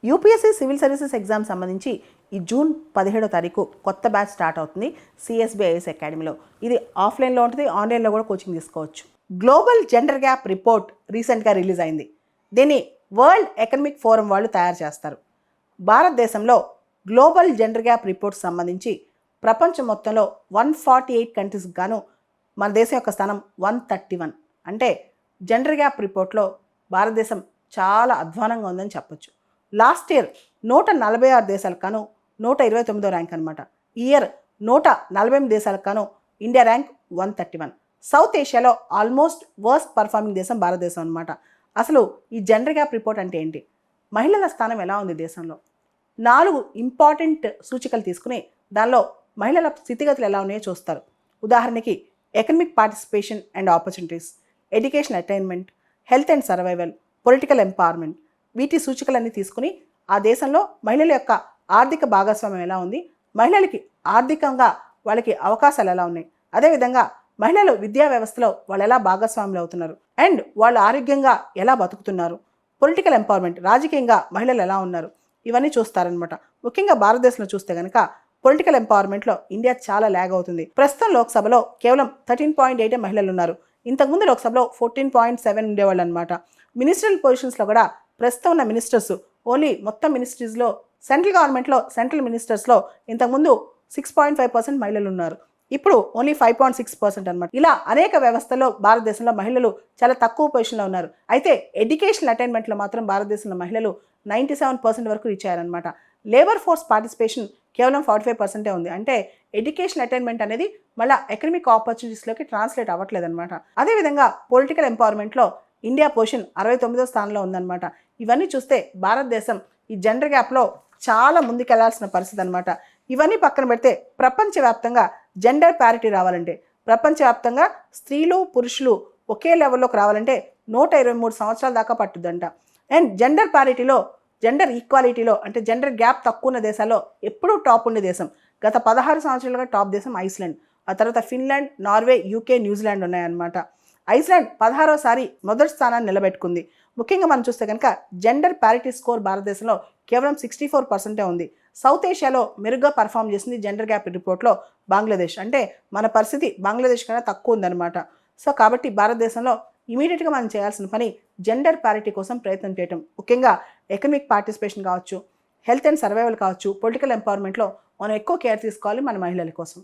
UPSC civil services exam సంబంధించి ఈ June 17వ తారీఖు కొత్త బ్యాచ్ స్టార్ట్ అవుతుంది సిఎస్బి ఐఏఎస్ అకాడమీలో. ఇది ఆఫ్లైన్లో ఉంటుంది, ఆన్లైన్లో కూడా కోచింగ్ తీసుకోవచ్చు. గ్లోబల్ జెండర్ గ్యాప్ రిపోర్ట్ రీసెంట్గా రిలీజ్ అయింది. దీన్ని వరల్డ్ ఎకనమిక్ ఫోరం వాళ్ళు తయారు చేస్తారు. భారతదేశంలో గ్లోబల్ జెండర్ గ్యాప్ రిపోర్ట్ సంబంధించి ప్రపంచం మొత్తంలో 148 కంట్రీస్కి గాను మన దేశం యొక్క స్థానం 131. అంటే జెండర్ గ్యాప్ రిపోర్ట్లో భారతదేశం చాలా అధ్వానంగా ఉందని చెప్పొచ్చు. లాస్ట్ ఇయర్ 146 దేశాలకు గాను 129వ ర్యాంక్ అనమాట. ఈ ఇయర్ 148 దేశాలకు గాను ఇండియా ర్యాంక్ 131. సౌత్ ఏషియాలో ఆల్మోస్ట్ వర్స్ట్ పర్ఫార్మింగ్ దేశం భారతదేశం అనమాట. అసలు ఈ జెండర్ గ్యాప్ రిపోర్ట్ అంటే ఏంటి, మహిళల స్థానం ఎలా ఉంది దేశంలో, 4 ఇంపార్టెంట్ సూచికలు తీసుకుని దానిలో మహిళల స్థితిగతులు ఎలా ఉన్నాయో చూస్తారు. ఉదాహరణకి economic participation and opportunities, education attainment, health and survival, political empowerment, వీటి సూచికలన్నీ తీసుకుని ఆ దేశంలో మహిళల యొక్క ఆర్థిక భాగస్వామ్యం ఎలా ఉంది, మహిళలకి ఆర్థికంగా వాళ్ళకి అవకాశాలు ఎలా ఉన్నాయి, అదేవిధంగా మహిళలు విద్యా వ్యవస్థలో వాళ్ళు ఎలా భాగస్వాములు అవుతున్నారు, అండ్ వాళ్ళు ఆరోగ్యంగా ఎలా బతుకుతున్నారు, పొలిటికల్ ఎంపవర్మెంట్ రాజకీయంగా మహిళలు ఎలా ఉన్నారు, ఇవన్నీ చూస్తారనమాట. ముఖ్యంగా భారతదేశంలో చూస్తే కనుక పొలిటికల్ ఎంపవర్మెంట్లో ఇండియా చాలా ల్యాగ్ అవుతుంది. ప్రస్తుతం లోక్సభలో కేవలం 13.8 మహిళలు ఉన్నారు. ఇంతకుముందు లోక్సభలో 14.7 ఉండేవాళ్ళు అనమాట. మినిస్ట్రియల్ పొజిషన్స్లో కూడా ప్రస్తుతం ఉన్న మినిస్టర్స్ ఓన్లీ మొత్తం మినిస్ట్రీస్లో సెంట్రల్ గవర్నమెంట్లో సెంట్రల్ మినిస్టర్స్లో ఇంతకుముందు 6.5% మహిళలు ఉన్నారు. ఇప్పుడు ఓన్లీ 5.6% అనమాట. ఇలా అనేక వ్యవస్థల్లో భారతదేశంలో మహిళలు చాలా తక్కువ పొజిషన్లో ఉన్నారు. అయితే ఎడ్యుకేషనల్ అటైన్మెంట్లో మాత్రం భారతదేశంలో మహిళలు 97% వరకు రీచ్ అయ్యారనమాట. లేబర్ ఫోర్స్ పార్టిసిపేషన్ కేవలం 45% ఉంది. అంటే ఎడ్యుకేషన్ అటైన్మెంట్ అనేది మళ్ళీ ఎకనమిక్ ఆపర్చునిటీస్లోకి ట్రాన్స్లేట్ అవ్వట్లేదు అనమాట. అదేవిధంగా పొలిటికల్ ఎంపవర్మెంట్లో ఇండియా పొజిషన్ 69వ స్థానంలో ఉందన్నమాట. ఇవన్నీ చూస్తే భారతదేశం ఈ జెండర్ గ్యాప్లో చాలా ముందుకెళ్లాల్సిన పరిస్థితి అనమాట. ఇవన్నీ పక్కన పెడితే ప్రపంచవ్యాప్తంగా జెండర్ ప్యారిటీ రావాలంటే, ప్రపంచవ్యాప్తంగా స్త్రీలు పురుషులు ఒకే లెవెల్లోకి రావాలంటే 123 సంవత్సరాల దాకా పట్టుద్దంట. అండ్ జెండర్ ప్యారిటీలో, జెండర్ ఈక్వాలిటీలో అంటే జెండర్ గ్యాప్ తక్కువ ఉన్న దేశాల్లో ఎప్పుడూ టాప్ ఉండే దేశం, గత 16 సంవత్సరాలుగా టాప్ దేశం ఐస్లాండ్. ఆ తర్వాత ఫిన్లాండ్, నార్వే, యూకే, న్యూజిలాండ్ ఉన్నాయన్నమాట. ఐస్లాండ్ 16వసారి మొదటి స్థానాన్ని నిలబెట్టుకుంది. ముఖ్యంగా మనం చూస్తే కనుక జెండర్ ప్యారిటీ స్కోర్ భారతదేశంలో కేవలం 64% ఉంది. సౌత్ ఏషియాలో మెరుగ్గా పర్ఫామ్ చేసింది జెండర్ గ్యాప్ రిపోర్ట్లో బంగ్లాదేశ్. అంటే మన పరిస్థితి బంగ్లాదేశ్ కన్నా తక్కువ ఉందన్నమాట. సో కాబట్టి భారతదేశంలో ఇమీడియట్గా మనం చేయాల్సిన పని జెండర్ ప్యారిటీ కోసం ప్రయత్నం చేయటం. ముఖ్యంగా ఎకనమిక్ పార్టిసిపేషన్ కావచ్చు, హెల్త్ అండ్ సర్వైవల్ కావచ్చు, పొలిటికల్ ఎంపవర్మెంట్లో మనం ఎక్కువ కేర్ తీసుకోవాలి మన మహిళల కోసం.